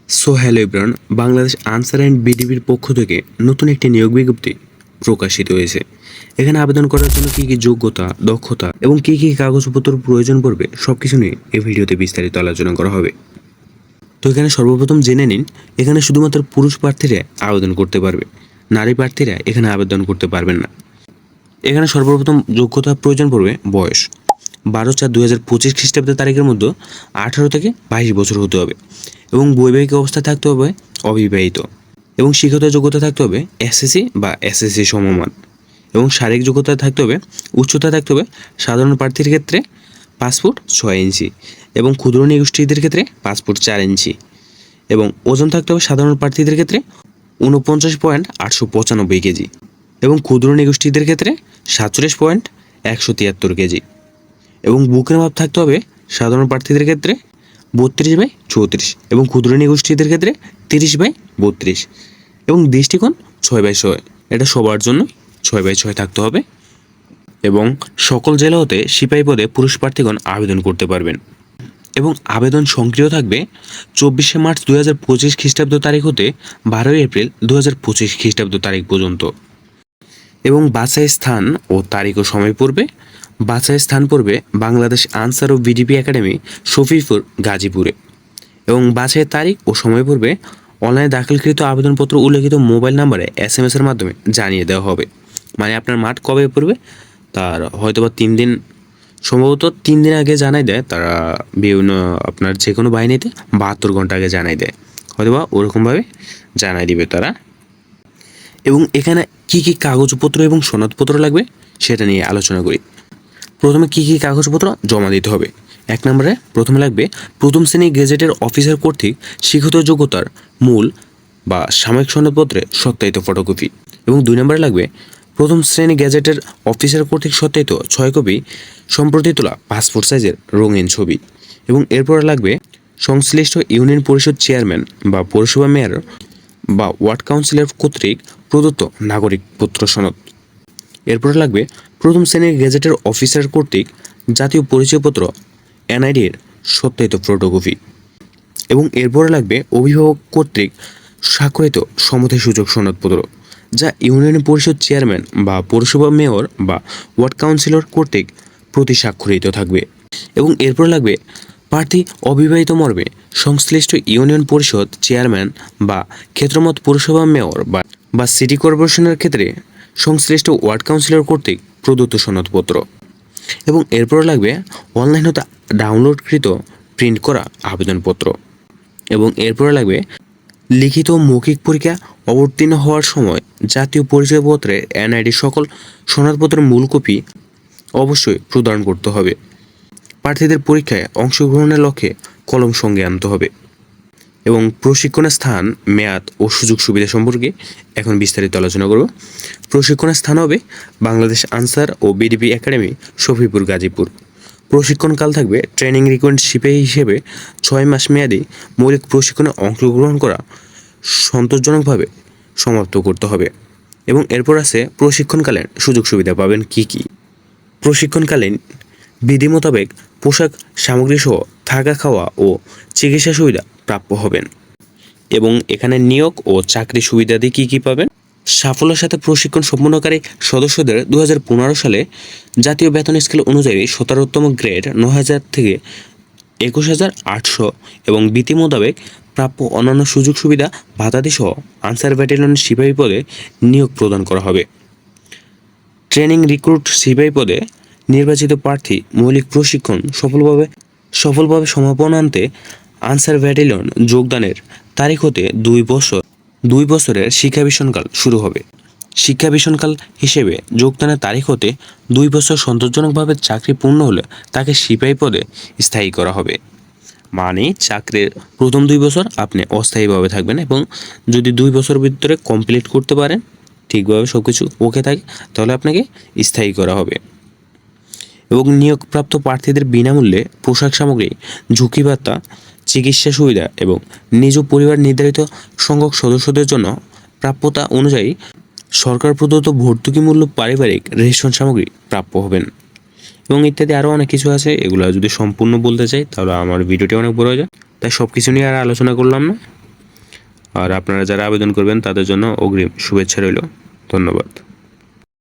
So hello everyone, Bangladesh Ansar and বিডিবির পক্ষ থেকে নতুন একটি নিয়োগ বিজ্ঞপ্তি প্রকাশিত হয়েছে। এখানে আবেদন করার জন্য কী কী যোগ্যতা, দক্ষতা এবং কী কী কাগজপত্র প্রয়োজন পড়বে সব কিছু নিয়ে এই ভিডিওতে বিস্তারিত আলোচনা করা হবে। তো এখানে সর্বপ্রথম জেনে নিন, এখানে শুধুমাত্র পুরুষ প্রার্থীরা আবেদন করতে পারবে, নারী প্রার্থীরা এখানে আবেদন করতে পারবেন না। এখানে সর্বপ্রথম যোগ্যতা প্রয়োজন পড়বে বয়স 12/4/2025 খ্রিস্টাব্দের তারিখের মধ্যে 18 থেকে 22 বছর হতে হবে এবং বৈবাহিক অবস্থা থাকতে হবে অবিবাহিত এবং শিক্ষাগত যোগ্যতা থাকতে হবে এসএসসি বা এসএসসি সমমান এবং শারীরিক যোগ্যতা থাকতে হবে, উচ্চতা থাকতে হবে সাধারণ প্রার্থীর ক্ষেত্রে 5 ফুট 6 ইঞ্চি এবং ক্ষুদ্র নিগোষ্ঠীদের ক্ষেত্রে 5 ফুট 4 ইঞ্চি এবং ওজন থাকতে হবে সাধারণ প্রার্থীদের ক্ষেত্রে 49.895 কেজি এবং ক্ষুদ্র নিগোষ্ঠীদের ক্ষেত্রে 47.173 কেজি এবং বুকের মাপ থাকতে হবে সাধারণ প্রার্থীদের ক্ষেত্রে 32/34 এবং ক্ষুদ্র নিগোষ্ঠীদের ক্ষেত্রে 30/32 এবং দৃষ্টিকোণ 6/6। এটা সবার জন্য 6/6 থাকতে হবে এবং সকল জেলা হতে সিপাহী পদে পুরুষ প্রার্থীগণ আবেদন করতে পারবেন এবং আবেদন সক্রিয় থাকবে 24শে মার্চ 2025 খ্রিস্টাব্দ তারিখ হতে 12ই এপ্রিল 2025 খ্রিস্টাব্দ তারিখ পর্যন্ত এবং বাছাই স্থান ও তারিখ ও সময় পড়বে। বাছাই স্থান পড়বে বাংলাদেশ আনসার ও বিডিপি একাডেমি, শফিপুর, গাজীপুরে এবং বাছাইয়ের তারিখ ও সময় পড়বে অনলাইনে দাখিলকৃত আবেদনপত্র উল্লেখিত মোবাইল নাম্বারে SMS-এর মাধ্যমে জানিয়ে দেওয়া হবে। মানে আপনার মাঠ কবে পড়বে তার হয়তোবা 3 দিন, সম্ভবত 3 দিন আগে জানাই দেয় তারা, বিভিন্ন আপনার যে কোনো বাহিনীতে 72 ঘন্টা আগে জানাই দেয়, হয়তোবা ওরকমভাবে জানাই দিবে তারা। এবং এখানে কি কি কাগজপত্র এবং সনদপত্র লাগবে সেটা নিয়ে আলোচনা করি। প্রথমে কি কি কাগজপত্র জমা দিতে হবে। 1 নম্বরে প্রথমে লাগবে প্রথম শ্রেণী গেজেটের অফিসার কর্তৃক শিক্ষিত যোগ্যতার মূল বা সাময়িক সনদপত্রের সত্যায়িত ফটোকপি এবং 2 নম্বরে লাগবে প্রথম শ্রেণী গেজেটের অফিসার কর্তৃক সত্যায়িত 6 কপি সম্প্রতি তোলা পাসপোর্ট সাইজের রঙিন ছবি এবং এরপর লাগবে সংশ্লিষ্ট ইউনিয়ন পরিষদ চেয়ারম্যান বা পৌরসভা মেয়র বা ওয়ার্ড কাউন্সিলর কর্তৃক প্রদত্ত নাগরিকপত্র সনদ। এরপর লাগবে প্রথম শ্রেণীর গেজেটের অফিসার কর্তৃক জাতীয় পরিচয়পত্র NID-র সত্যায়িত ফটোকপি এবং এরপরে লাগবে অভিভাবক কর্তৃক স্বাক্ষরিত সমতায় সূচক সনদপত্র যা ইউনিয়ন পরিষদ চেয়ারম্যান বা পৌরসভা মেয়র বা ওয়ার্ড কাউন্সিলর কর্তৃক প্রতি স্বাক্ষরিত থাকবে এবং এরপর লাগবে প্রার্থী অবিবাহিত মর্মে সংশ্লিষ্ট ইউনিয়ন পরিষদ চেয়ারম্যান বা ক্ষেত্রমত পৌরসভা মেয়র বা সিটি কর্পোরেশনের ক্ষেত্রে সংশ্লিষ্ট ওয়ার্ড কাউন্সিলর কর্তৃক প্রদত্ত সনদপত্র এবং এরপর লাগবে অনলাইন হতে ডাউনলোডকৃত প্রিন্ট করা আবেদনপত্র এবং এরপর লাগবে লিখিত মৌখিক পরীক্ষা অবতীর্ণ হওয়ার সময় জাতীয় পরিচয়পত্রের NID সকল সনদপত্রের মূল কপি অবশ্যই প্রদান করতে হবে। প্রার্থীদের পরীক্ষায় অংশগ্রহণের লক্ষ্যে কলম সঙ্গে আনতে হবে এবং প্রশিক্ষণের স্থান, মেয়াদ ও সুযোগ সুবিধা সম্পর্কে এখন বিস্তারিত আলোচনা করব। প্রশিক্ষণের স্থান হবে বাংলাদেশ আনসার ও বিডিপি একাডেমি, শফিপুর, গাজীপুর। প্রশিক্ষণকাল থাকবে ট্রেনিং রিকোয়ার্ড সিপাহী হিসেবে 6 মাস মেয়াদী মৌলিক প্রশিক্ষণে অংশগ্রহণ করা সন্তোষজনকভাবে সমাপ্ত করতে হবে এবং এরপর আছে প্রশিক্ষণকালীন সুযোগ সুবিধা পাবেন কি কি। প্রশিক্ষণকালীন বিধি মোতাবেক পোশাক সামগ্রী সহ থাকা, খাওয়া ও চিকিৎসা সুবিধা প্রাপ্য হবেন এবং এখানে নিয়োগ ও চাকরি সুবিধাদি কী কী পাবেন। সাফল্যের সাথে প্রশিক্ষণ সম্পন্নকারী সদস্যদের 2015 সালে জাতীয় বেতন স্কেল অনুযায়ী 17তম গ্রেড 9,000 থেকে 21,800 এবং বিধি মোতাবেক প্রাপ্য অন্যান্য সুযোগ সুবিধা ভাতাদি সহ আনসার ব্যাটালিয়নের সিপাহী পদে নিয়োগ প্রদান করা হবে। ট্রেনিং রিক্রুট সিপাহী পদে নির্বাচিত প্রার্থী মৌলিক প্রশিক্ষণ সফলভাবে সমাপনান্তে আনসার ব্যাটালিয়ন যোগদানের তারিখ হতে 2 বছরের শিক্ষাভিষণকাল শুরু হবে। শিক্ষাভিষণকাল হিসেবে যোগদানের তারিখ হতে 2 বছর সন্তোষজনকভাবে চাকরি পূর্ণ হলে তাকে সিপাহী পদে স্থায়ী করা হবে। মানে চাকরির প্রথম 2 বছর আপনি অস্থায়ীভাবে থাকবেন এবং যদি 2 বছর ভিতরে কমপ্লিট করতে পারেন, ঠিকভাবে সব কিছু ওকে থাকে, তাহলে আপনাকে স্থায়ী করা হবে এবং নিয়োগপ্রাপ্ত প্রার্থীদের বিনামূল্যে পোশাক সামগ্রী, ঝুঁকি ভাতা, চিকিৎসা সুবিধা এবং নিজ পরিবার নির্ধারিত সংখ্যক সদস্যদের জন্য প্রাপ্যতা অনুযায়ী সরকার প্রদত্ত ভর্তুকিমূল্য পারিবারিক রেশন সামগ্রী প্রাপ্য হবেন এবং ইত্যাদি আরও অনেক কিছু আছে। এগুলো যদি সম্পূর্ণ বলতে চাই তাহলে আমার ভিডিওটি অনেক বড় হয়ে যায়, তাই সব কিছু নিয়ে আর আলোচনা করলাম না। আর আপনারা যারা আবেদন করবেন তাদের জন্য অগ্রিম শুভেচ্ছা রইল। ধন্যবাদ।